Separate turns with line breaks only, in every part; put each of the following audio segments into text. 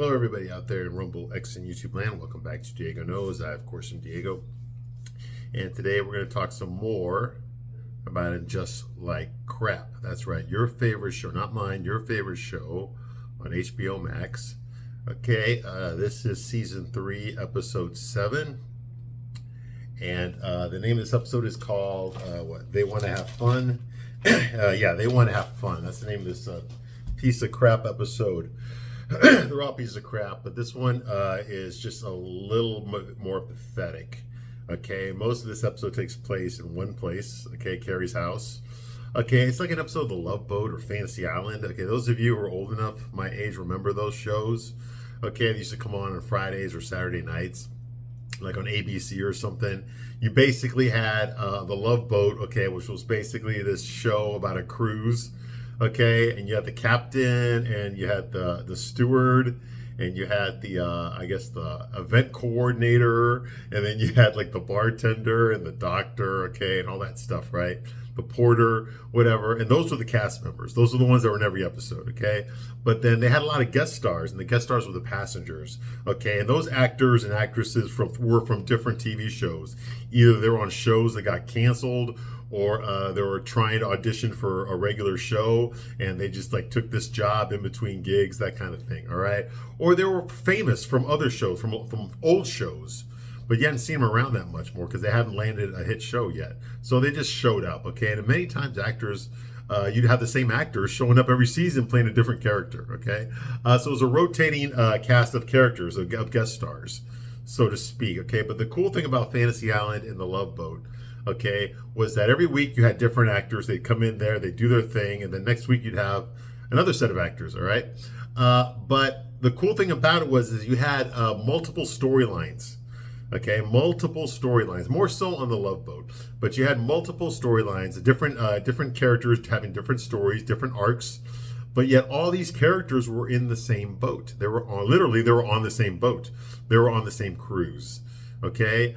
Hello, everybody out there in Rumble, X, and YouTube land. Welcome back to Diego Knows. I, of course, am Diego. And today we're going to talk some more about it just like crap. That's right, your favorite show, not mine, your favorite show on HBO Max. Okay, this is Season 3, Episode 7. And the name of this episode is called, They Want to Have Fun. Yeah, They Want to Have Fun. That's the name of this piece of crap episode. They're all pieces of crap, but this one is just a little more pathetic. Okay, most of this episode takes place in one place. Okay, Carrie's house. Okay, it's like an episode of The Love Boat or Fantasy Island. Okay, those of you who are old enough, my age, remember those shows. Okay, they used to come on Fridays or Saturday nights, like on ABC or something. You basically had The Love Boat, okay, which was basically this show about a cruise. Okay, and you had the captain, and you had the steward, and you had the I guess the event coordinator, and then you had like the bartender and the doctor, okay, and all that stuff, right? The porter, whatever, and those were the cast members. Those are the ones that were in every episode, okay? But then they had a lot of guest stars, and the guest stars were the passengers, okay? And those actors and actresses were from different TV shows. Either they were on shows that got canceled, or they were trying to audition for a regular show and they just like took this job in between gigs, that kind of thing, all right? Or they were famous from other shows, from old shows, but you hadn't seen them around that much more because they hadn't landed a hit show yet. So they just showed up, okay? And many times actors, you'd have the same actors showing up every season playing a different character, okay? So it was a rotating cast of characters, of guest stars, so to speak, okay? But the cool thing about Fantasy Island and The Love Boat, okay, was that every week you had different actors. They'd come in there, they'd do their thing, and then next week you'd have another set of actors, all right? But the cool thing about it is you had multiple storylines, okay? Multiple storylines, more so on The Love Boat. But you had multiple storylines, different characters having different stories, different arcs, but yet all these characters were in the same boat. They were on the same boat. They were on the same cruise. Okay,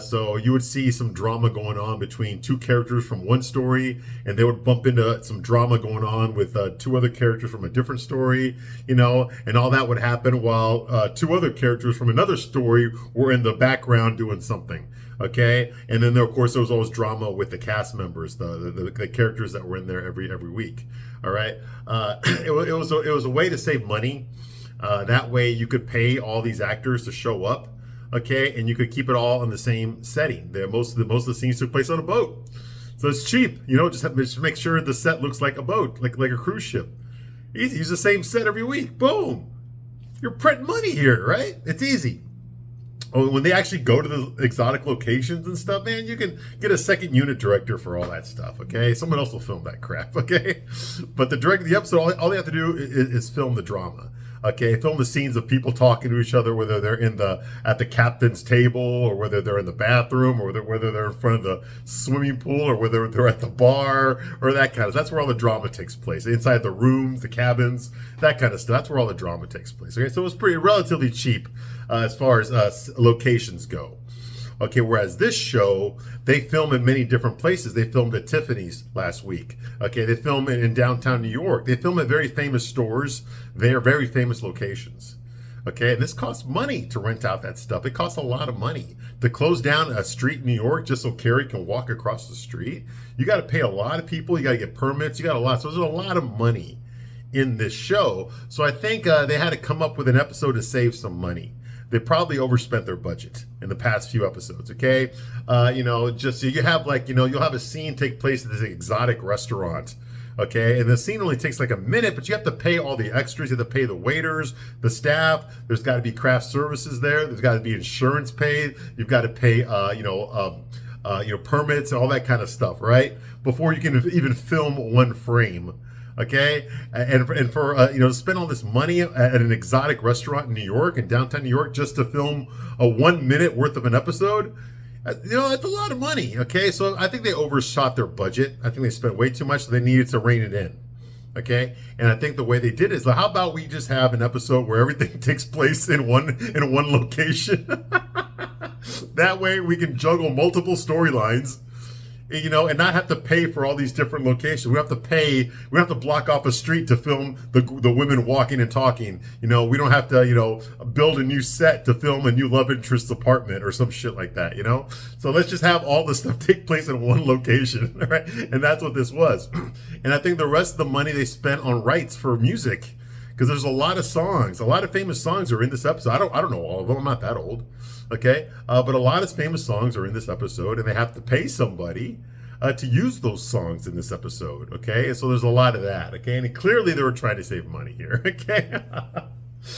so you would see some drama going on between two characters from one story, and they would bump into some drama going on with two other characters from a different story, you know, and all that would happen while two other characters from another story were in the background doing something. Okay, and then of course there was always drama with the cast members, the characters that were in there every week. All right, it was a way to save money. That way you could pay all these actors to show up. Okay, and you could keep it all in the same setting. Most of the scenes took place on a boat, so it's cheap. You know, just make sure the set looks like a boat, like a cruise ship. Easy, use the same set every week. Boom, you're printing money here, right? It's easy. Oh, when they actually go to the exotic locations and stuff, man, you can get a second unit director for all that stuff. Okay, someone else will film that crap. Okay, but the episode, all they have to do is film the drama. Okay, film the scenes of people talking to each other, whether they're at the captain's table, or whether they're in the bathroom, or whether they're in front of the swimming pool, or whether they're at the bar, or that kind of. That's where all the drama takes place. Inside the rooms, the cabins, that kind of stuff. That's where all the drama takes place. Okay, so it was relatively cheap as far as locations go. Okay, whereas this show, they film in many different places. They filmed at Tiffany's last week. Okay, they film in downtown New York. They film at very famous stores. They are very famous locations. Okay, and this costs money to rent out that stuff. It costs a lot of money to close down a street in New York just so Carrie can walk across the street. You got to pay a lot of people. You got to get permits. You got a lot. So there's a lot of money in this show. So I think they had to come up with an episode to save some money. They probably overspent their budget in the past few episodes, okay? You know, just so you have you'll have a scene take place at this exotic restaurant, okay? And the scene only takes like a minute, but you have to pay all the extras. You have to pay the waiters, the staff. There's got to be craft services there. There's got to be insurance paid. You've got to pay, permits and all that kind of stuff, right? Before you can even film one frame. Okay, and for to spend all this money at an exotic restaurant in New York, in downtown New York, just to film a 1 minute worth of an episode, that's a lot of money. Okay, so I think they overshot their budget. I think they spent way too much, so they needed to rein it in. Okay, and I think the way they did it is, how about we just have an episode where everything takes place in one location? That way we can juggle multiple storylines you know, and not have to pay for all these different locations. We don't have to pay. We don't have to block off a street to film the women walking and talking. You know, we don't have to, you know, build a new set to film a new love interest apartment or some shit like that, you know? So let's just have all this stuff take place in one location, right? And that's what this was. And I think the rest of the money they spent on rights for music, because there's a lot of songs, a lot of famous songs are in this episode. I don't know all of them. I'm not that old, okay? But a lot of famous songs are in this episode, and they have to pay somebody to use those songs in this episode, okay? And so there's a lot of that, okay? And clearly they were trying to save money here, okay?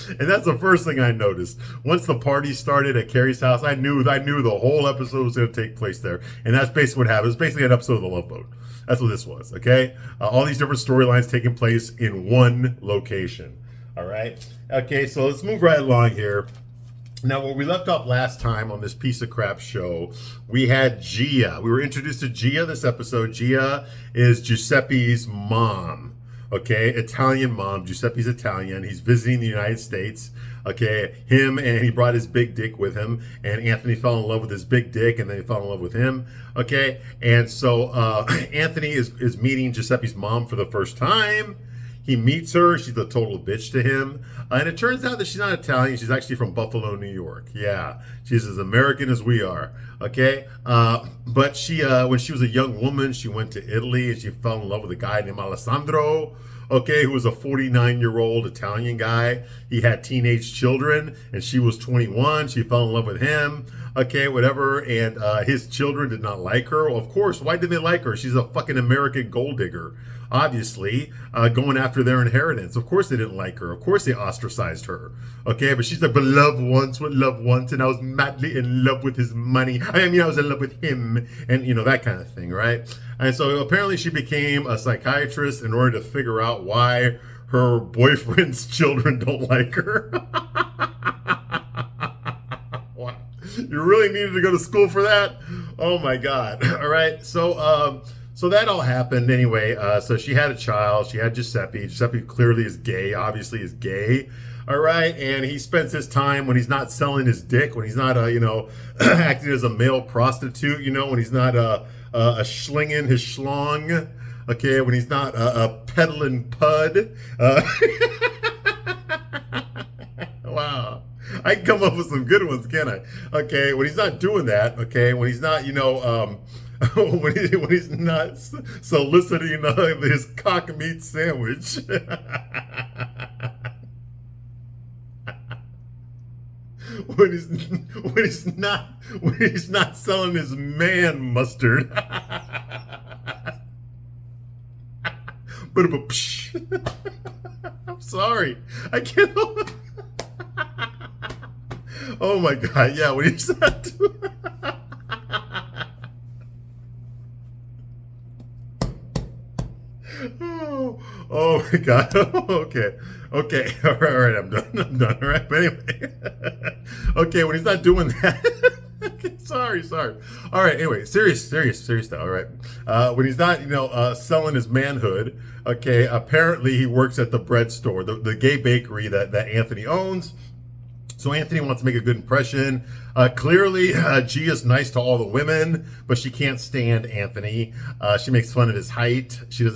And that's the first thing I noticed. Once the party started at Carrie's house, I knew the whole episode was going to take place there. And that's basically what happened. It was basically an episode of The Love Boat. That's what this was, okay? All these different storylines taking place in one location, all right? Okay, so let's move right along here. Now, where we left off last time on this piece of crap show, we had Gia. We were introduced to Gia this episode. Gia is Giuseppe's mom. Okay, Italian mom. Giuseppe's Italian. He's visiting the United States. Okay, and he brought his big dick with him, and Anthony fell in love with his big dick, and then he fell in love with him. Okay, and so Anthony is meeting Giuseppe's mom for the first time. He meets her. She's a total bitch to him. And it turns out that she's not Italian. She's actually from Buffalo, New York. Yeah, she's as American as we are. Okay, but she, when she was a young woman, she went to Italy and she fell in love with a guy named Alessandro. Okay, who was a 49-year-old Italian guy. He had teenage children, and she was 21. She fell in love with him. Okay, whatever. And his children did not like her. Well, of course, why did they like her? She's a fucking American gold digger, obviously, going after their inheritance. Of course they didn't like her. Of course they ostracized her. Okay, but she's like, but love once, what love once, and I was madly in love with his money. I was in love with him, and you know, that kind of thing, right? And so apparently she became a psychiatrist in order to figure out why her boyfriend's children don't like her. Wow. You really needed to go to school for that? Oh my God. All right. So that all happened anyway. So she had a child. She had Giuseppe. Giuseppe clearly is gay, obviously is gay. All right. And he spends his time when he's not selling his dick, when he's not, acting as a male prostitute, when he's not slinging his schlong. Okay. When he's not peddling pud. Wow. I can come up with some good ones, can't I? Okay. When he's not doing that. Okay. When he's not, when he's not soliciting his cock meat sandwich. when he's not selling his man mustard. But I'm sorry. I can't. Oh my God. Yeah, when he's not doing Oh my God. Okay. All right. I'm done. All right. But anyway. Okay. When he's not doing that. Okay, sorry. All right. Anyway, serious stuff. All right. When he's not, selling his manhood. Okay. Apparently he works at the bread store, the gay bakery that Anthony owns. So Anthony wants to make a good impression. Clearly, Gia's nice to all the women, but she can't stand Anthony. She makes fun of his height. She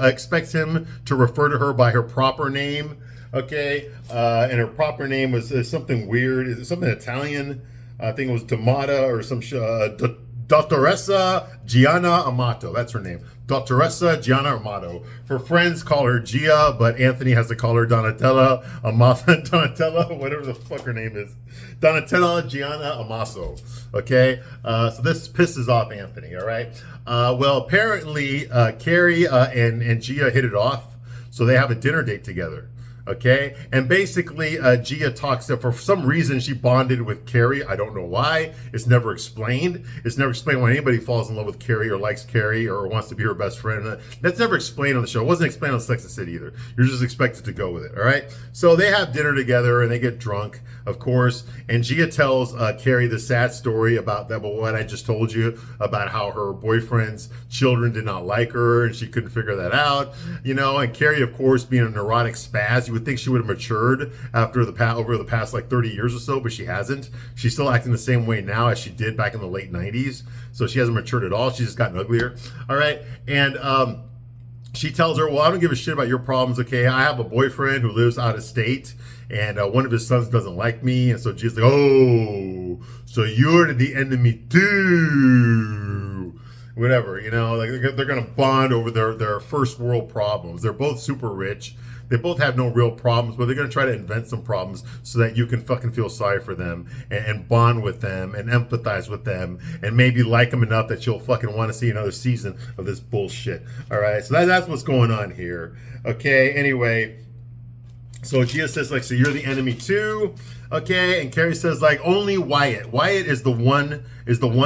expects him to refer to her by her proper name. Okay, and her proper name was something weird. Is it something Italian? I think it was Damata or some Dottoressa Gianna Amato. That's her name. Dottoressa Gianna Amato. Her friends call her Gia, but Anthony has to call her Donatella Amato. Donatella, whatever the fuck her name is. Donatella Gianna Amato. Okay? So this pisses off Anthony, all right? Well, apparently, Carrie and Gia hit it off, so they have a dinner date together. Okay, and basically Gia talks that for some reason she bonded with Carrie. I don't know why. It's never explained. It's never explained why anybody falls in love with Carrie or likes Carrie or wants to be her best friend. That's never explained on the show. It wasn't explained on Sex and the City either. You're just expected to go with it, all right? So they have dinner together and they get drunk. of course. And Gia tells Carrie the sad story about that, but what I just told you about how her boyfriend's children did not like her and she couldn't figure that out, you know. And Carrie, of course, being a neurotic spaz, you would think she would have matured over the past like 30 years or so, but she hasn't. She's still acting the same way now as she did back in the late 90s. So she hasn't matured at all. She's just gotten uglier. All right. And she tells her, well, I don't give a shit about your problems, okay? I have a boyfriend who lives out of state, and one of his sons doesn't like me. And so Gia's like, oh, so you're the enemy too. Whatever, you know, like they're going to bond over their first world problems. They're both super rich. They both have no real problems, but they're going to try to invent some problems so that you can fucking feel sorry for them and bond with them and empathize with them and maybe like them enough that you'll fucking want to see another season of this bullshit. All right, so that's what's going on here. Okay, anyway, so Gia says, like, so you're the enemy too, okay? And Carrie says, like, only Wyatt. Wyatt is the one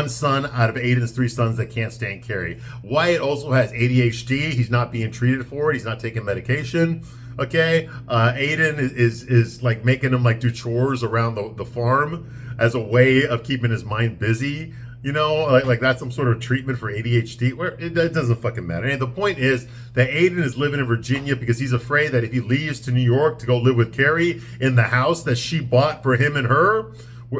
son out of Aiden's 3 sons that can't stand Carrie. Wyatt also has ADHD. He's not being treated for it. He's not taking medication. Okay, Aiden is like making him like do chores around the farm as a way of keeping his mind busy. You know, like that's some sort of treatment for ADHD. Where it doesn't fucking matter. And the point is that Aiden is living in Virginia because he's afraid that if he leaves to New York to go live with Carrie in the house that she bought for him and her,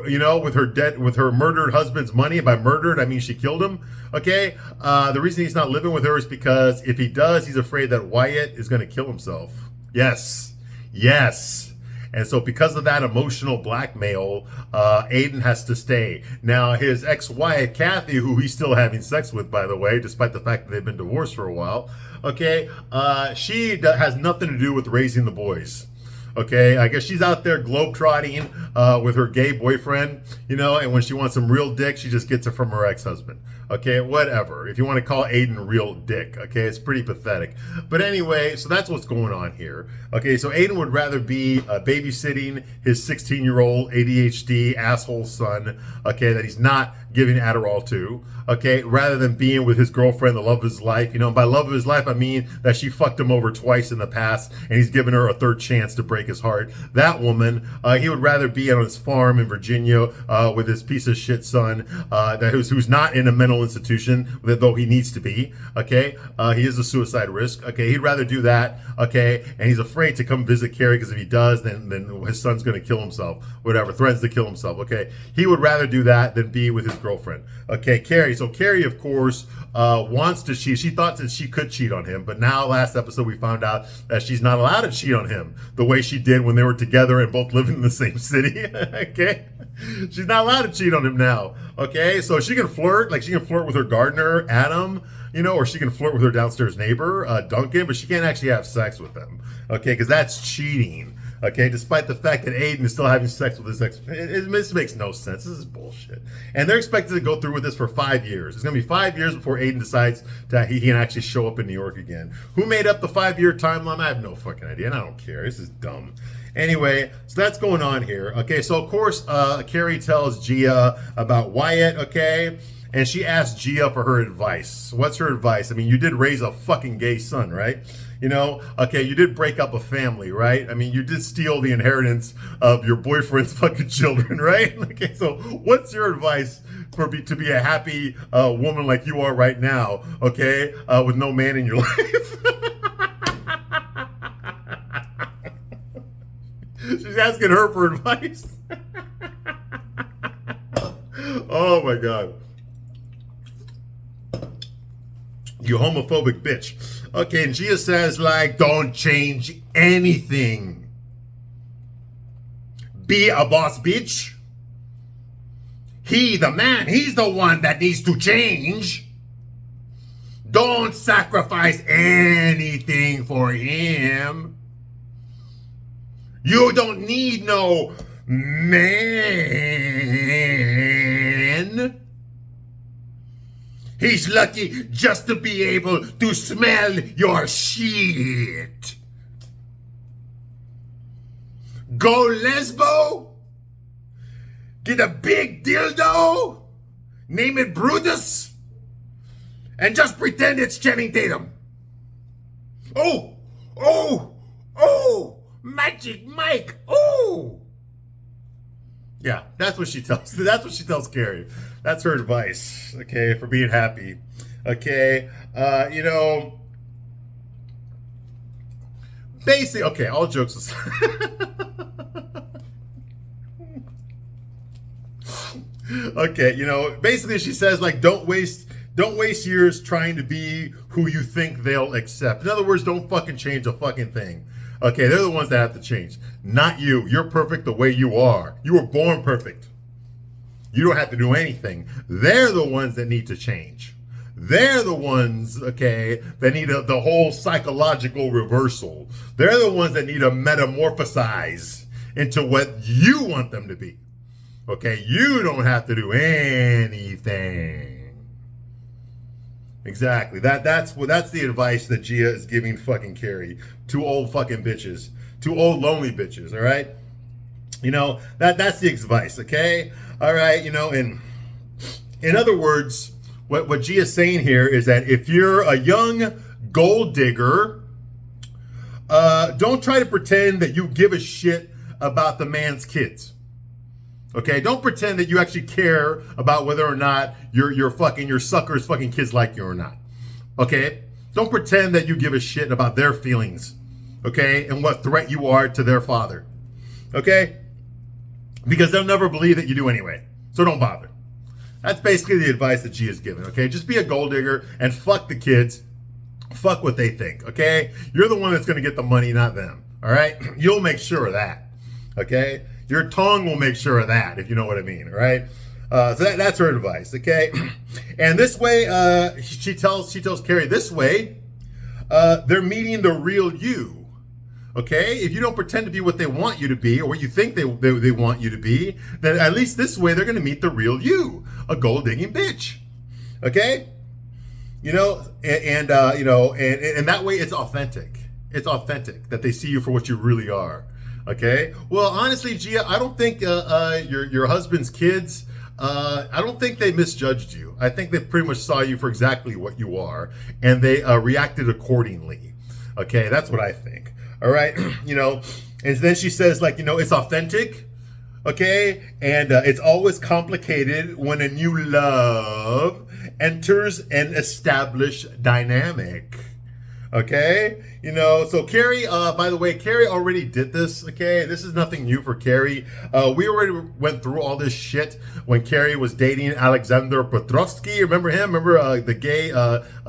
you know, with her murdered husband's money. By murdered, I mean she killed him. Okay, the reason he's not living with her is because if he does, he's afraid that Wyatt is going to kill himself. Yes. And so because of that emotional blackmail, Aiden has to stay. Now, his ex-wife, Kathy, who he's still having sex with, by the way, despite the fact that they've been divorced for a while, okay, she has nothing to do with raising the boys. Okay, I guess she's out there globetrotting with her gay boyfriend, you know, and when she wants some real dick, she just gets it from her ex-husband. Okay, whatever. If you want to call Aiden real dick, okay, it's pretty pathetic. But anyway, so that's what's going on here. Okay, so Aiden would rather be babysitting his 16-year-old ADHD asshole son, okay, that he's not giving Adderall to, okay, rather than being with his girlfriend, the love of his life. You know, and by love of his life, I mean that she fucked him over twice in the past, and he's given her a third chance to break his heart. That woman, he would rather be on his farm in Virginia with his piece of shit son, who's not in a mental institution, though he needs to be, okay? He is a suicide risk, okay? He'd rather do that, okay? And he's afraid to come visit Carrie because if he does, then his son's going to kill himself, whatever, threatens to kill himself, okay? He would rather do that than be with his girlfriend, okay? Carrie, so Carrie, of course, wants to cheat. She thought that she could cheat on him, but now last episode we found out that she's not allowed to cheat on him the way she did when they were together and both living in the same city, okay? She's not allowed to cheat on him now, okay? So she can flirt, like she can flirt with her gardener, Adam, you know, or she can flirt with her downstairs neighbor, Duncan, but she can't actually have sex with them, okay? Because that's cheating, okay? Despite the fact that Aiden is still having sex with his ex. This makes no sense. This is bullshit. And they're expected to go through with this for 5 years. It's going to be 5 years before Aiden decides that he can actually show up in New York again. Who made up the 5-year timeline? I have no fucking idea, and I don't care. This is dumb. Anyway, so that's going on here. Okay, so of course, Carrie tells Gia about Wyatt, okay? And she asks Gia for her advice. What's her advice? I mean, you did raise a fucking gay son, right? You know, okay, you did break up a family, right? I mean, you did steal the inheritance of your boyfriend's fucking children, right? Okay, so what's your advice to be a happy woman like you are right now, okay, with no man in your life? She's asking her for advice. Oh my God. You homophobic bitch. Okay, and Gia says, like, don't change anything. Be a boss, bitch. He, the man, he's the one that needs to change. Don't sacrifice anything for him. You don't need no man. He's lucky just to be able to smell your shit. Go lesbo. Get a big dildo. Name it Brutus. And just pretend it's Channing Tatum. Oh, Magic Mike. Oh. Yeah, that's what she tells. That's what she tells Carrie. That's her advice. Okay, for being happy. Okay, you know, basically. Okay, all jokes aside. Okay, you know, basically she says like don't waste years trying to be who you think they'll accept. In other words, don't fucking change a fucking thing. Okay, they're the ones that have to change, not you. You're perfect the way you are. You were born perfect. You don't have to do anything. They're the ones that need to change. They're the ones, okay, that need the whole psychological reversal. They're the ones that need to metamorphosize into what you want them to be. Okay, you don't have to do anything. Exactly. That's the advice that Gia is giving fucking Carrie. Two old fucking bitches. Two old lonely bitches, all right? You know, that's the advice, okay? All right, you know, in other words, what Gia's saying here is that if you're a young gold digger, don't try to pretend that you give a shit about the man's kids. Okay, don't pretend that you actually care about whether or not your sucker's fucking kids like you or not. Okay, don't pretend that you give a shit about their feelings. Okay, and what threat you are to their father. Okay, because they'll never believe that you do anyway. So don't bother. That's basically the advice that Gia's given. Okay, just be a gold digger and fuck the kids. Fuck what they think. Okay, you're the one that's gonna get the money, not them. All right, you'll make sure of that. Okay. Your tongue will make sure of that, if you know what I mean, all right? So that's her advice, okay? And this way, she tells Carrie, this way, they're meeting the real you, okay? If you don't pretend to be what they want you to be or what you think they want you to be, then at least this way they're going to meet the real you, a gold-digging bitch, okay? You know, and that way it's authentic. It's authentic that they see you for what you really are. Okay. Well, honestly, Gia, I don't think your husband's kids. I don't think they misjudged you. I think they pretty much saw you for exactly what you are, and they reacted accordingly. Okay, that's what I think. All right, you know. And then she says, like, you know, it's authentic. Okay, and it's always complicated when a new love enters an established dynamic. Okay, you know, so Carrie, by the way, Carrie already did this, okay? This is nothing new for Carrie. We already went through all this shit when Carrie was dating Alexander Petrovsky. Remember him? Remember the gay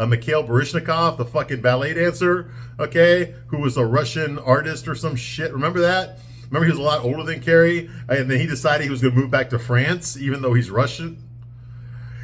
Mikhail Baryshnikov, the fucking ballet dancer, okay? Who was a Russian artist or some shit. Remember that? Remember he was a lot older than Carrie? And then he decided he was going to move back to France, even though he's Russian.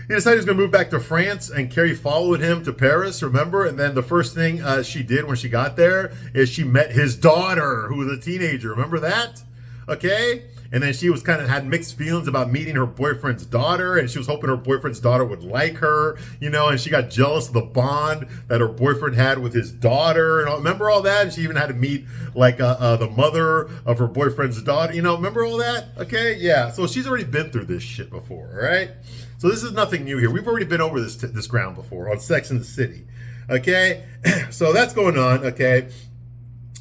He decided he was going to move back to France, and Carrie followed him to Paris, remember? And then the first thing she did when she got there is she met his daughter, who was a teenager. Remember that? Okay? And then she was kind of had mixed feelings about meeting her boyfriend's daughter, and she was hoping her boyfriend's daughter would like her, you know, and she got jealous of the bond that her boyfriend had with his daughter. And remember all that? And she even had to meet, like, the mother of her boyfriend's daughter. You know, remember all that? Okay? Yeah. So she's already been through this shit before, all right? So this is nothing new here. We've already been over this ground before on Sex and the City. Okay? So that's going on, okay?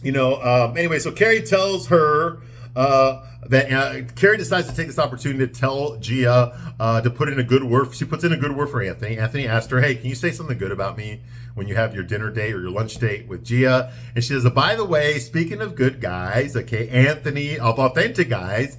You know, anyway, so Carrie tells her that Carrie decides to take this opportunity to tell Gia to put in a good word. She puts in a good word for Anthony. Anthony asked her, hey, can you say something good about me when you have your dinner date or your lunch date with Gia? And she says, by the way, speaking of good guys, okay, Anthony, of authentic guys,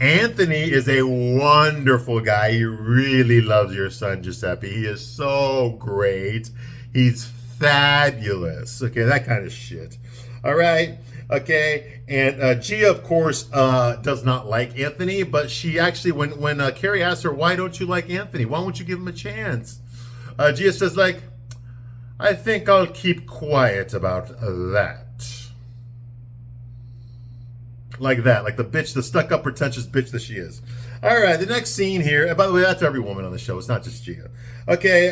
Anthony is a wonderful guy. He really loves your son, Giuseppe. He is so great. He's fabulous. Okay, that kind of shit. All right. Okay. And Gia, of course, does not like Anthony, but she actually, when Carrie asks her, why don't you like Anthony? Why won't you give him a chance? Gia says, like, I think I'll keep quiet about that. Like that, like the bitch, the stuck-up, pretentious bitch that she is. All right, the next scene here, and by the way, that's every woman on the show. It's not just Gia. Okay,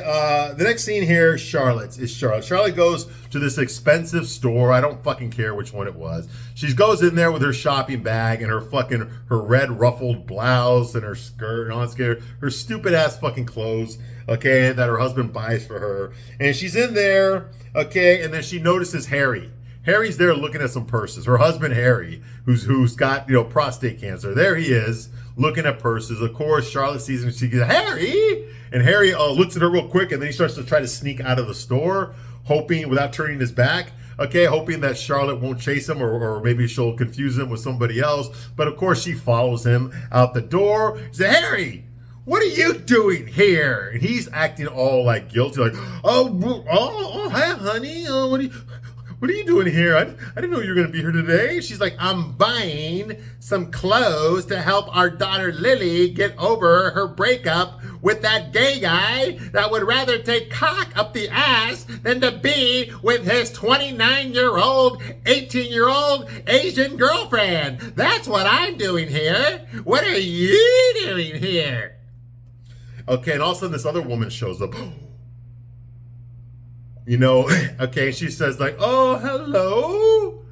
the next scene here, Charlotte. Charlotte goes to this expensive store. I don't fucking care which one it was. She goes in there with her shopping bag and her red ruffled blouse and her skirt and all that scare, her stupid ass fucking clothes, okay, that her husband buys for her. And she's in there, okay, and then she notices Harry. Harry's there looking at some purses. Her husband, Harry, who's got, you know, prostate cancer. There he is, looking at purses. Of course, Charlotte sees him. She goes, Harry! And Harry looks at her real quick, and then he starts to try to sneak out of the store, hoping, without turning his back, okay, hoping that Charlotte won't chase him, or maybe she'll confuse him with somebody else. But of course, she follows him out the door. She says, Harry, what are you doing here? And he's acting all like guilty, like, hi, honey. What are you doing here? I didn't know you were going to be here today. She's like, I'm buying some clothes to help our daughter Lily get over her breakup with that gay guy that would rather take cock up the ass than to be with his 29-year-old, 18-year-old Asian girlfriend. That's what I'm doing here. What are you doing here? Okay, and all of a sudden this other woman shows up. You know, okay, she says like, oh, hello.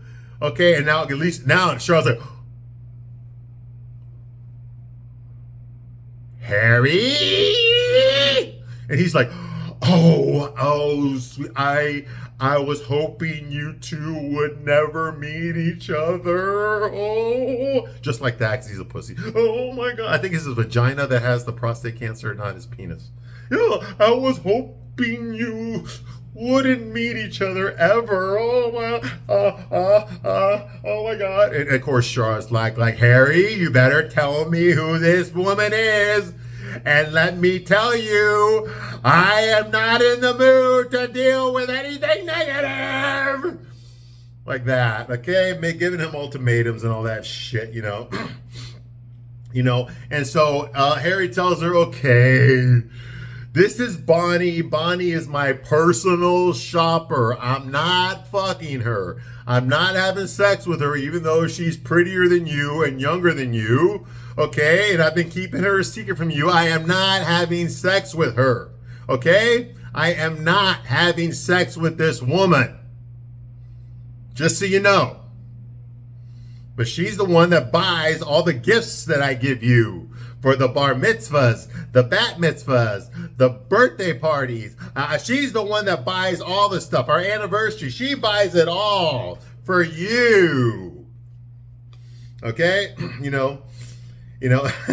Okay, and now at least now Charlotte's like, Harry? And he's like, sweet, I was hoping you two would never meet each other. Oh, just like that, because he's a pussy. Oh my God. I think it's his vagina that has the prostate cancer, not his penis. Yeah, I was hoping you wouldn't meet each other ever. Oh my God. And of course, Charlotte's like, Harry, you better tell me who this woman is. And let me tell you, I am not in the mood to deal with anything negative. Like that, okay? Giving him ultimatums and all that shit, you know. You know, and so Harry tells her, okay, this is Bonnie. Bonnie is my personal shopper. I'm not fucking her. I'm not having sex with her, even though she's prettier than you and younger than you. Okay? And I've been keeping her a secret from you. I am not having sex with her. Okay? I am not having sex with this woman. Just so you know. But she's the one that buys all the gifts that I give you. For the bar mitzvahs, the bat mitzvahs, the birthday parties. She's the one that buys all the stuff. Our anniversary, she buys it all for you. Okay? You know,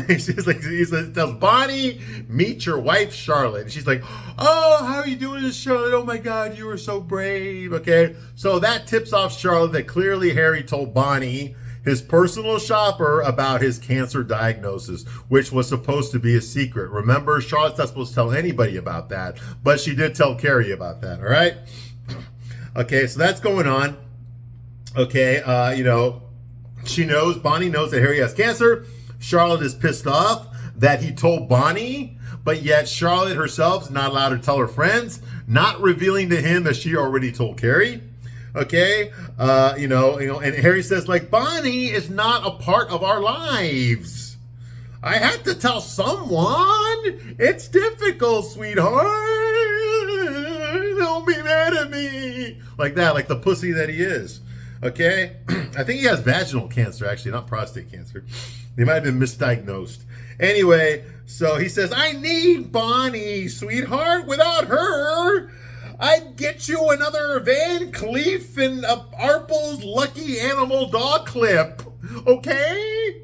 she's like, he tells Bonnie, meet your wife, Charlotte. And she's like, oh, how are you doing, Charlotte? Oh my God, you were so brave. Okay? So that tips off Charlotte that clearly Harry told Bonnie, his personal shopper, about his cancer diagnosis, which was supposed to be a secret. Remember, Charlotte's not supposed to tell anybody about that, but she did tell Carrie about that, all right? Okay, so that's going on. Okay, you know, Bonnie knows that Harry has cancer. Charlotte is pissed off that he told Bonnie, but yet Charlotte herself is not allowed to tell her friends, not revealing to him that she already told Carrie. Okay, you know, and Harry says, like, Bonnie is not a part of our lives. I had to tell someone. It's difficult, sweetheart. Don't be mad at me. Like that, like the pussy that he is. Okay, I think he has vaginal cancer, actually, not prostate cancer. He might have been misdiagnosed. Anyway, so he says, I need Bonnie, sweetheart. Without her, I'd get you another Van Cleef and Arpel's Lucky Animal dog clip. Okay?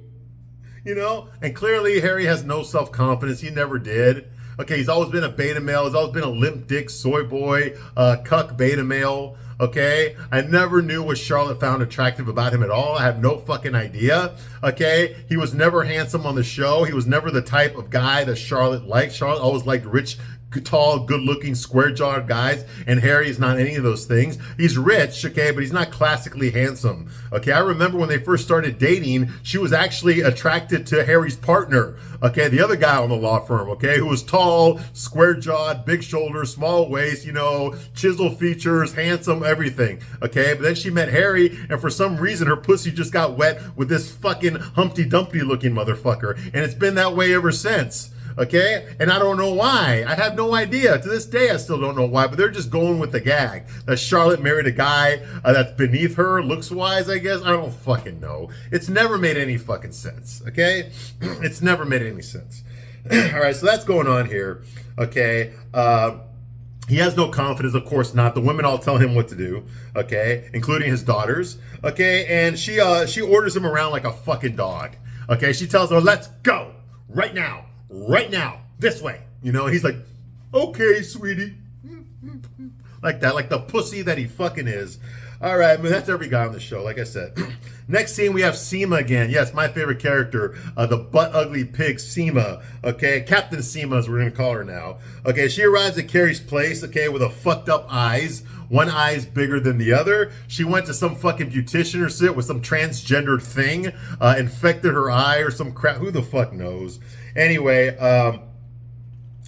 You know? And clearly Harry has no self-confidence. He never did. Okay, he's always been a beta male. He's always been a limp dick soy boy, cuck beta male. Okay? I never knew what Charlotte found attractive about him at all. I have no fucking idea. Okay? He was never handsome on the show. He was never the type of guy that Charlotte liked. Charlotte always liked rich, tall, good-looking, square-jawed guys, and Harry is not any of those things. He's rich, okay, but he's not classically handsome. Okay, I remember when they first started dating, she was actually attracted to Harry's partner, okay, the other guy on the law firm, okay, who was tall, square-jawed, big shoulders, small waist, you know, chisel features, handsome, everything, okay, but then she met Harry, and for some reason, her pussy just got wet with this fucking Humpty Dumpty-looking motherfucker, and it's been that way ever since. Okay? And I don't know why. I have no idea. To this day, I still don't know why, but they're just going with the gag that Charlotte married a guy that's beneath her, looks-wise, I guess. I don't fucking know. It's never made any fucking sense. Okay? It's never made any sense. All right, so that's going on here. Okay? He has no confidence, of course not. The women all tell him what to do, okay, including his daughters, okay, and she orders him around like a fucking dog. Okay, she tells her, let's go right now, this way. You know, and he's like, okay, sweetie. Like that, like the pussy that he fucking is. All right, I mean, that's every guy on the show, like I said. Next scene, we have Seema again. Yes, my favorite character, the butt ugly pig, Seema. Okay, Captain Seema, as we're gonna call her now. Okay, she arrives at Carrie's place, okay, with a fucked up eyes. One eye is bigger than the other. She went to some fucking beautician or shit with some transgendered thing, infected her eye or some crap. Who the fuck knows? Anyway,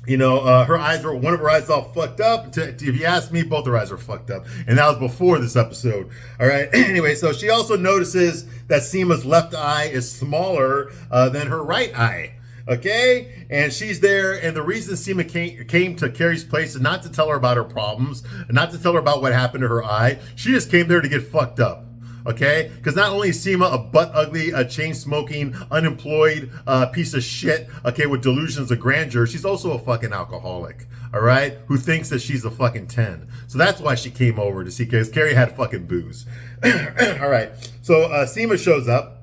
you know, her eyes were, one of her eyes all fucked up. If you ask me, both her eyes are fucked up. And that was before this episode. All right. Anyway, so she also notices that Seema's left eye is smaller than her right eye. Okay? And she's there. And the reason Seema came to Carrie's place is not to tell her about her problems, not to tell her about what happened to her eye. She just came there to get fucked up. Okay? Because not only is Seema a butt ugly, a chain smoking, unemployed piece of shit, okay, with delusions of grandeur, she's also a fucking alcoholic, all right, who thinks that she's a fucking 10. So that's why she came over to see, because Carrie had fucking booze. All right. So Seema shows up,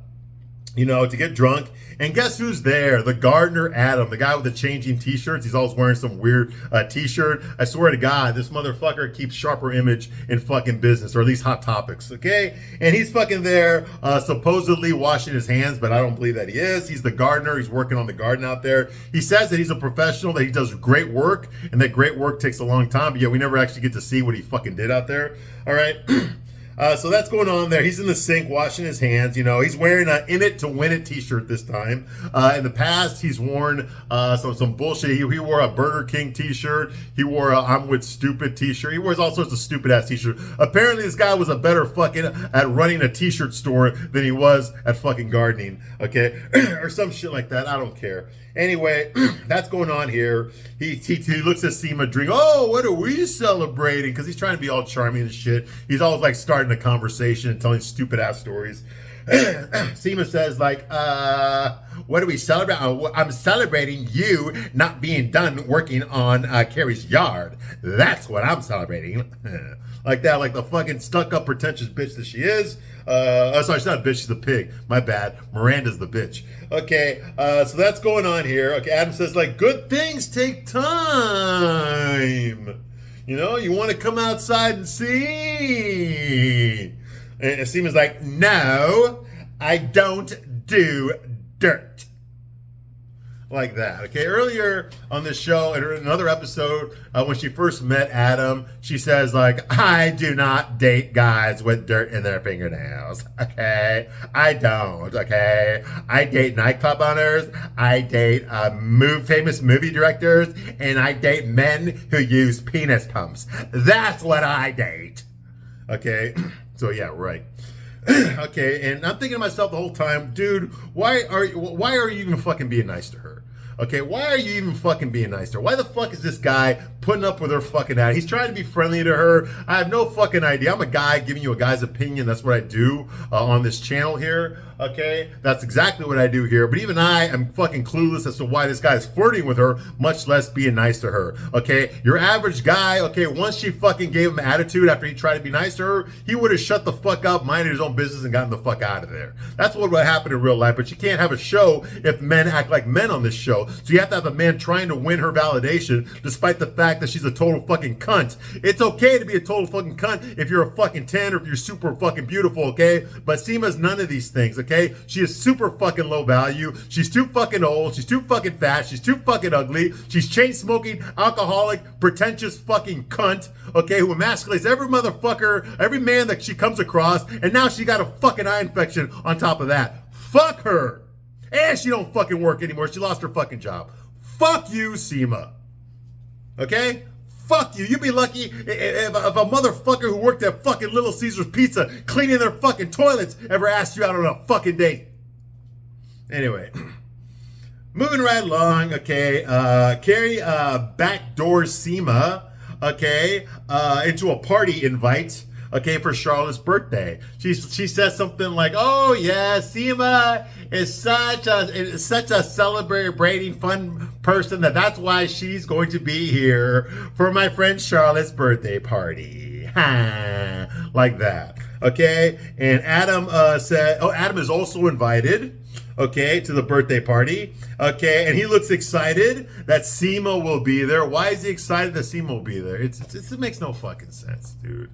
you know, to get drunk. And guess who's there? The gardener, Adam, the guy with the changing t-shirts. He's always wearing some weird t-shirt. I swear to God, this motherfucker keeps Sharper Image in fucking business, or at least Hot Topics, okay? And he's fucking there, supposedly washing his hands, but I don't believe that he is. He's the gardener. He's working on the garden out there. He says that he's a professional, that he does great work, and that great work takes a long time, but yet we never actually get to see what he fucking did out there, all right? So that's going on there. He's in the sink washing his hands. You know, he's wearing a "In It to Win It" t-shirt this time. In the past, he's worn some bullshit. He wore a Burger King t-shirt. He wore a "I'm with Stupid" t-shirt. He wears all sorts of stupid ass t-shirts. Apparently, this guy was a better fucking at running a t-shirt store than he was at fucking gardening. Okay, or some shit like that. I don't care. Anyway, that's going on here. He looks at Seema drink. Oh, what are we celebrating? Because he's trying to be all charming and shit. He's always like starting a conversation and telling stupid ass stories. Seema says like, what are we celebrating? I'm celebrating you not being done working on Carrie's yard. That's what I'm celebrating. Like that, like the fucking stuck up pretentious bitch that she is. Sorry, she's not a bitch, she's a pig. My bad. Miranda's the bitch. Okay, so that's going on here. Okay, Adam says, like, good things take time. You know, you want to come outside and see. And Seema's like, no, I don't do dirt. Like that. Okay, earlier on this show, in another episode, when she first met Adam, she says like, I do not date guys with dirt in their fingernails. Okay, I don't. Okay, I date nightclub owners, I date famous movie directors, and I date men who use penis pumps. That's what I date. Okay, so yeah, right. Okay, and I'm thinking to myself the whole time, dude, why are you even fucking being nice to her? Okay, why are you even fucking being nice to her? Why the fuck is this guy putting up with her fucking ad? He's trying to be friendly to her. I have no fucking idea. I'm a guy giving you a guy's opinion. That's what I do on this channel here. Okay, that's exactly what I do here. But even I am fucking clueless as to why this guy is flirting with her, much less being nice to her. Okay, your average guy, okay, once she fucking gave him attitude after he tried to be nice to her, he would have shut the fuck up, minded his own business, and gotten the fuck out of there. That's what would happen in real life. But you can't have a show if men act like men on this show. So you have to have a man trying to win her validation, despite the fact that she's a total fucking cunt. It's okay to be a total fucking cunt if you're a fucking 10 or if you're super fucking beautiful, okay? But Seema's none of these things, okay? She is super fucking low value. She's too fucking old. She's too fucking fat. She's too fucking ugly. She's chain smoking, alcoholic, pretentious fucking cunt, okay? Who emasculates every motherfucker, every man that she comes across, and now she got a fucking eye infection on top of that. Fuck her. And she don't fucking work anymore. She lost her fucking job. Fuck you, Seema. Okay? Fuck you. You'd be lucky if a motherfucker who worked at fucking Little Caesar's Pizza cleaning their fucking toilets ever asked you out on a fucking date. Anyway. Moving right along, okay. Carrie backdoors Seema, okay, into a party invite. Okay, for Charlotte's birthday. She says something like, oh yeah, Seema is such a celebrating fun person that's why she's going to be here for my friend Charlotte's birthday party. Like that. Okay, and Adam said, oh, Adam is also invited. okay, to the birthday party, okay, and he looks excited that Seema will be there. Why is he excited that Seema will be there? It makes no fucking sense, dude.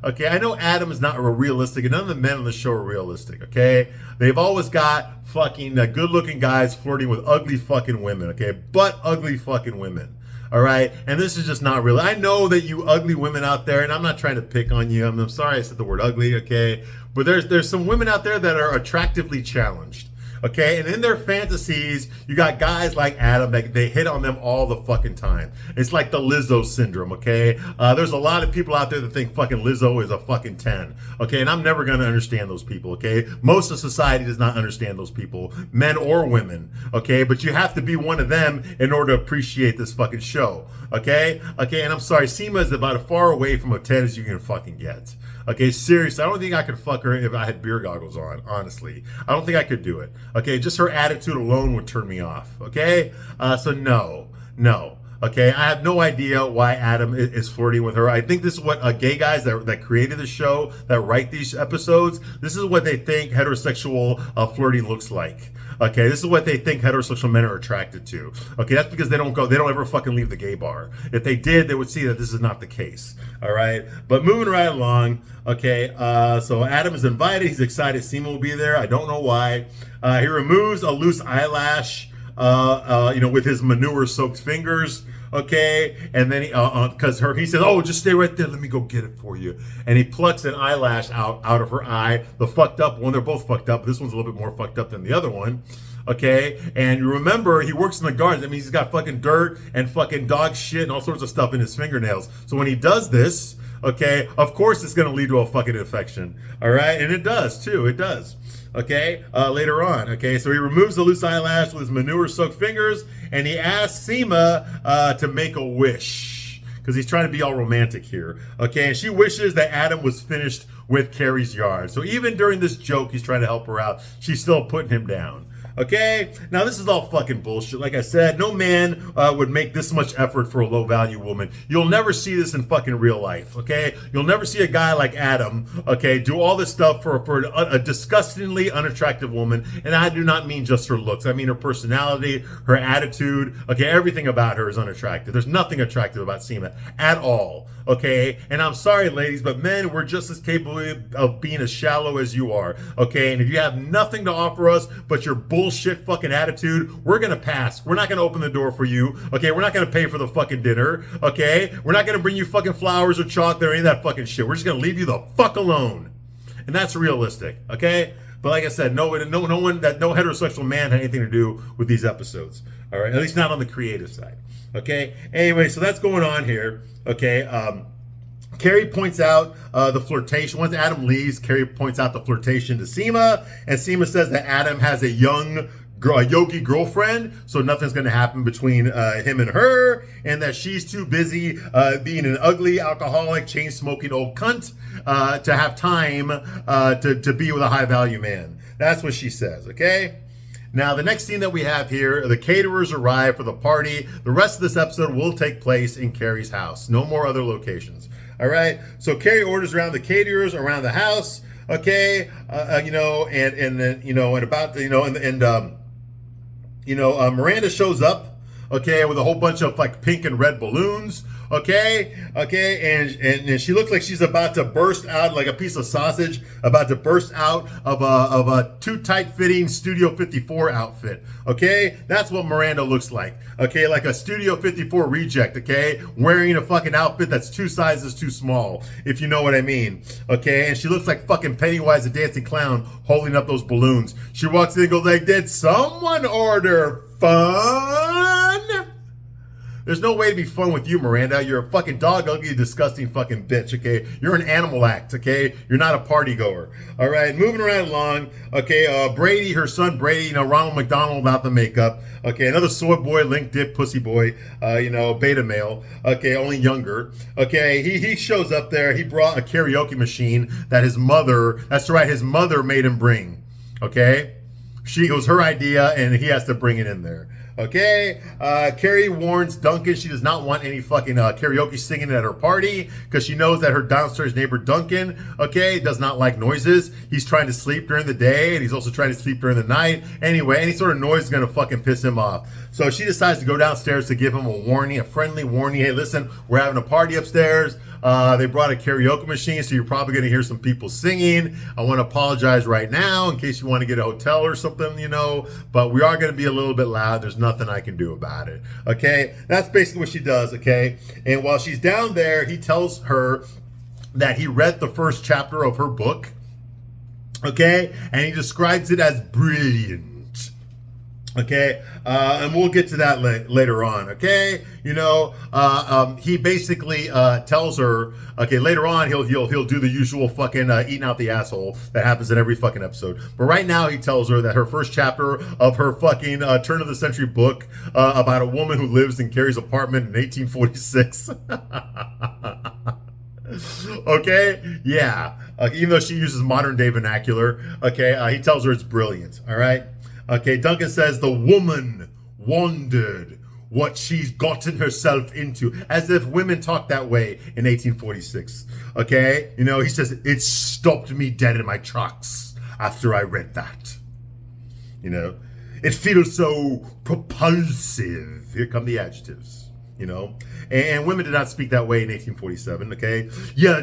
Okay, I know Adam is not realistic, and none of the men on the show are realistic, okay? They've always got fucking good-looking guys flirting with ugly fucking women, okay? But ugly fucking women, all right? And this is just not real. I know that you ugly women out there, and I'm not trying to pick on you. I'm sorry I said the word ugly, okay? But there's some women out there that are attractively challenged. Okay, and in their fantasies, you got guys like Adam that they hit on them all the fucking time. It's like the Lizzo syndrome, okay? There's a lot of people out there that think fucking Lizzo is a fucking 10, okay? And I'm never gonna understand those people, okay? Most of society does not understand those people, men or women, okay? But you have to be one of them in order to appreciate this fucking show, okay? Okay, and I'm sorry, Seema is about as far away from a 10 as you can fucking get. Okay, seriously, I don't think I could fuck her if I had beer goggles on, honestly. I don't think I could do it. Okay, just her attitude alone would turn me off. Okay, so no. Okay, I have no idea why Adam is flirting with her. I think this is what gay guys that created the show, that write these episodes, this is what they think heterosexual flirting looks like. Okay, this is what they think heterosexual men are attracted to. Okay, that's because they don't ever fucking leave the gay bar. If they did, they would see that this is not the case. All right, but moving right along. Okay, so Adam is invited. He's excited Seema will be there. I don't know why. He removes a loose eyelash, with his manure-soaked fingers. Okay, and then he says, "Oh, just stay right there. Let me go get it for you." And he plucks an eyelash out of her eye. The fucked up one. They're both fucked up. This one's a little bit more fucked up than the other one. Okay, and you remember he works in the gardens. That means he's got fucking dirt and fucking dog shit and all sorts of stuff in his fingernails. So when he does this, okay, of course it's gonna lead to a fucking infection. All right, and it does too. It does. Okay, later on. Okay, so he removes the loose eyelash with his manure-soaked fingers, and he asks Seema to make a wish because he's trying to be all romantic here. Okay, and she wishes that Adam was finished with Carrie's yard. So even during this joke, he's trying to help her out. She's still putting him down. Okay, now this is all fucking bullshit. Like I said, no man would make this much effort for a low value woman. You'll never see this in fucking real life. Okay, you'll never see a guy like Adam, okay, do all this stuff for a disgustingly unattractive woman. And I do not mean just her looks. I mean her personality, her attitude. Okay, everything about her is unattractive. There's nothing attractive about Seema at all. Okay, and I'm sorry, ladies, but men, we're just as capable of being as shallow as you are. Okay, and if you have nothing to offer us but your bullshit fucking attitude, we're gonna pass. We're not gonna open the door for you. Okay, we're not gonna pay for the fucking dinner. Okay, we're not gonna bring you fucking flowers or chocolate or any of that fucking shit. We're just gonna leave you the fuck alone, and that's realistic. Okay. But like I said, no heterosexual man had anything to do with these episodes. All right, at least not on the creative side. Okay. Anyway, so that's going on here. Okay. Carrie points out the flirtation. Once Adam leaves, Carrie points out the flirtation to Seema, and Seema says that Adam has a yogi girlfriend, so nothing's going to happen between him and her, and that she's too busy being an ugly, alcoholic, chain-smoking old cunt to have time to be with a high-value man. That's what she says, okay? Now, the next scene that we have here, the caterers arrive for the party. The rest of this episode will take place in Carrie's house. No more other locations. All right? So Carrie orders around the caterers around the house, okay? Miranda shows up, okay, with a whole bunch of like pink and red balloons, okay, and she looks like she's about to burst out like a piece of sausage, about to burst out of a too tight fitting Studio 54 outfit, okay. That's what Miranda looks like, okay, like a Studio 54 reject, okay, wearing a fucking outfit that's 2 sizes too small, if you know what I mean, okay. And she looks like fucking Pennywise the Dancing Clown holding up those balloons. She walks in and goes like, "Did someone order fun?" There's no way to be fun with you, Miranda. You're a fucking dog, ugly, disgusting fucking bitch, okay? You're an animal act, okay? You're not a party goer. All right, moving right along. Okay, Brady, her son Brady, Ronald McDonald without the makeup. Okay, another soy boy, link dip, pussy boy, beta male. Okay, only younger. Okay, he shows up there. He brought a karaoke machine that his mother, that's right, his mother made him bring. Okay? It was her idea, and he has to bring it in there. Okay, Carrie warns Duncan she does not want any fucking karaoke singing at her party because she knows that her downstairs neighbor Duncan, okay, does not like noises. He's trying to sleep during the day, and he's also trying to sleep during the night. Anyway, any sort of noise is gonna fucking piss him off. So she decides to go downstairs to give him a warning, a friendly warning. Hey, listen, we're having a party upstairs. They brought a karaoke machine, so you're probably going to hear some people singing. I want to apologize right now in case you want to get a hotel or something, you know, but we are going to be a little bit loud. There's nothing I can do about it. Okay, that's basically what she does. Okay, and while she's down there, he tells her that he read the first chapter of her book. Okay, and he describes it as brilliant. Okay, and we'll get to that later on. Okay, you know, he basically tells her, okay, later on he'll do the usual fucking eating out the asshole that happens in every fucking episode. But right now he tells her that her first chapter of her fucking turn of the century book about a woman who lives in Carrie's apartment in 1846. Okay, yeah. Even though she uses modern day vernacular, okay, he tells her it's brilliant. All right. Okay, Duncan says the woman wondered what she's gotten herself into, as if women talk that way in 1846. Okay, you know, he says it stopped me dead in my tracks after I read that. You know, it feels so propulsive. Here come the adjectives. You know, and women did not speak that way in 1847. Okay,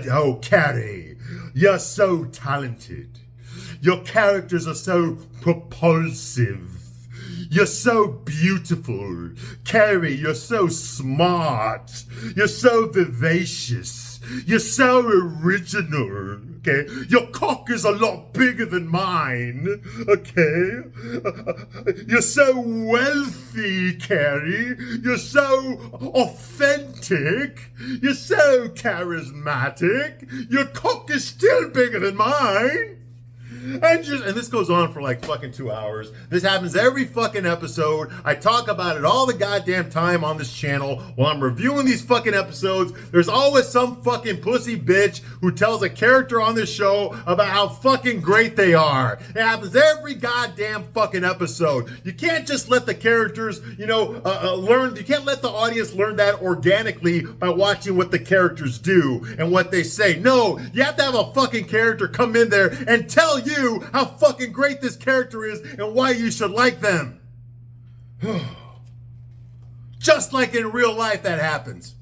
oh Carrie, you're so talented. Your characters are so propulsive. You're so beautiful. Carrie, you're so smart. You're so vivacious. You're so original. Okay? Your cock is a lot bigger than mine. Okay? You're so wealthy, Carrie. You're so authentic. You're so charismatic. Your cock is still bigger than mine. And this goes on for like fucking 2 hours. This happens every fucking episode. I talk about it all the goddamn time on this channel while I'm reviewing these fucking episodes. There's always some fucking pussy bitch who tells a character on this show about how fucking great they are. It happens every goddamn fucking episode. You can't just let the characters, you know, learn. You can't let the audience learn that organically by watching what the characters do and what they say. No, you have to have a fucking character come in there and tell you how fucking great this character is and why you should like them. Just like in real life that happens.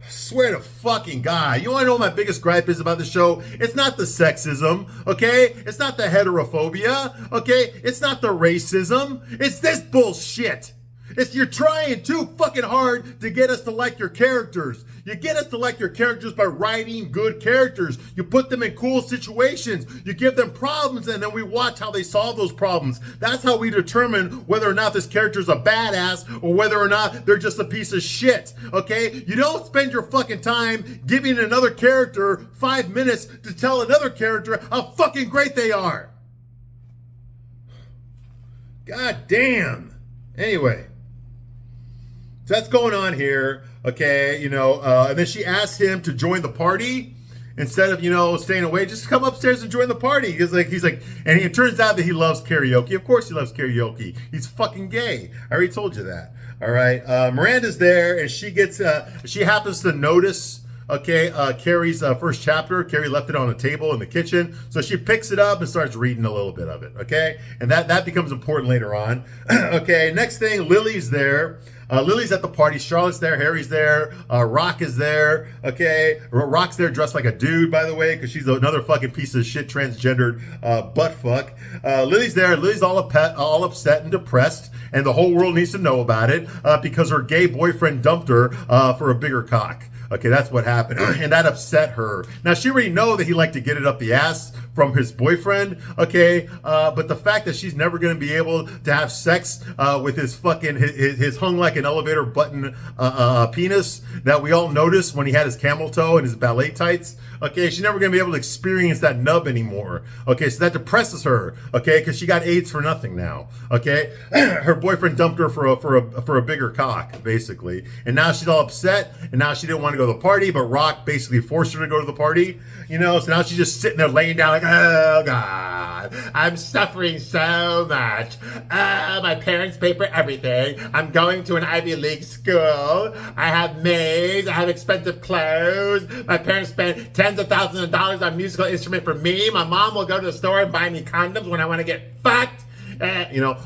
I swear to fucking God. You want to know what my biggest gripe is about the show? It's not the sexism, okay? It's not the heterophobia, okay? It's not the racism. It's this bullshit. It's you're trying too fucking hard to get us to like your characters. You get us to like your characters by writing good characters. You put them in cool situations. You give them problems, and then we watch how they solve those problems. That's how we determine whether or not this character's a badass or whether or not they're just a piece of shit, okay? You don't spend your fucking time giving another character 5 minutes to tell another character how fucking great they are. God damn. Anyway. So that's going on here, okay, you know, and then she asked him to join the party instead of, you know, staying away. Just come upstairs and join the party. He's like, and it turns out that he loves karaoke. Of course he loves karaoke. He's fucking gay. I already told you that. All right. Miranda's there, and she happens to notice, okay, Carrie's first chapter. Carrie left it on a table in the kitchen, so she picks it up and starts reading a little bit of it, okay? And that becomes important later on. Okay, next thing, Lily's there. Lily's at the party. Charlotte's there. Harry's there. Rock is there. Okay. Rock's there dressed like a dude, by the way, because she's another fucking piece of shit transgendered butt fuck. Lily's there. Lily's all upset and depressed, and the whole world needs to know about it because her gay boyfriend dumped her for a bigger cock. Okay, that's what happened. And that upset her. Now, she already know that he liked to get it up the ass from his boyfriend, okay? But the fact that she's never going to be able to have sex with his fucking, his hung like an elevator button penis that we all noticed when he had his camel toe and his ballet tights, okay? She's never going to be able to experience that nub anymore, okay? So that depresses her, okay? Because she got AIDS for nothing now, okay? Her boyfriend dumped her for a bigger cock, basically. And now she's all upset, and now she didn't want to go to the party, but Rock basically forced her to go to the party, you know? So now she's just sitting there laying down like, like, oh God, I'm suffering so much. My parents pay for everything. I'm going to an Ivy League school. I have maids. I have expensive clothes. My parents spend tens of thousands of dollars on musical instrument for me. My mom will go to the store and buy me condoms when I want to get fucked.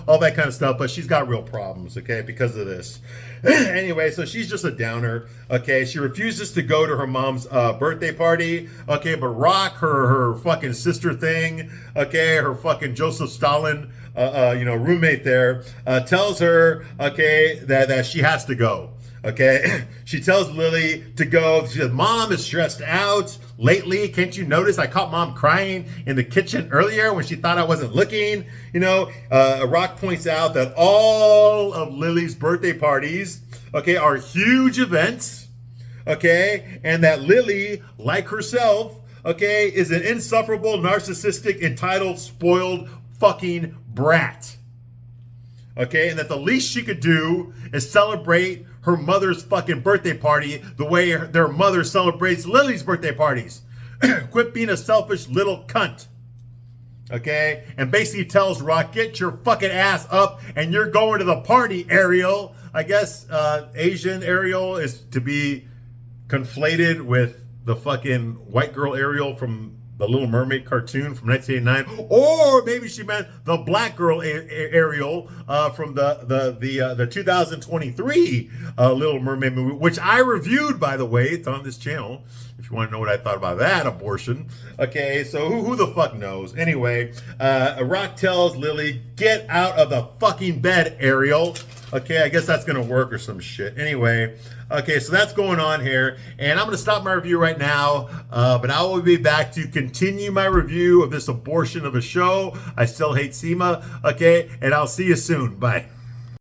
All that kind of stuff. But she's got real problems, okay, because of this. Anyway, so she's just a downer, okay? She refuses to go to her mom's birthday party, okay? But Rock, her fucking sister thing, okay? Her fucking Joseph Stalin, roommate there, tells her, okay, that she has to go. Okay, she tells Lily to go. She says, Mom is stressed out lately. Can't you notice? I caught Mom crying in the kitchen earlier when she thought I wasn't looking. Rock points out that all of Lily's birthday parties, okay, are huge events, okay, and that Lily, like herself, okay, is an insufferable, narcissistic, entitled, spoiled fucking brat. Okay, and that the least she could do is celebrate her mother's fucking birthday party the way their mother celebrates Lily's birthday parties. Quit being a selfish little cunt. Okay, and basically tells Rock, get your fucking ass up and you're going to the party, Ariel. I guess Asian Ariel is to be conflated with the fucking white girl Ariel from the Little Mermaid cartoon from 1989, or maybe she meant the black girl Ariel from the 2023 Little Mermaid movie, which I reviewed, by the way. It's on this channel if you want to know what I thought about that abortion. Okay, so who the fuck knows? Anyway, Rock tells Lily, get out of the fucking bed, Ariel. Okay, I guess that's gonna work or some shit. Anyway, okay, so that's going on here, and I'm gonna stop my review right now, but I will be back to continue my review of this abortion of a show. I still hate SEMA, okay, and I'll see you soon. Bye.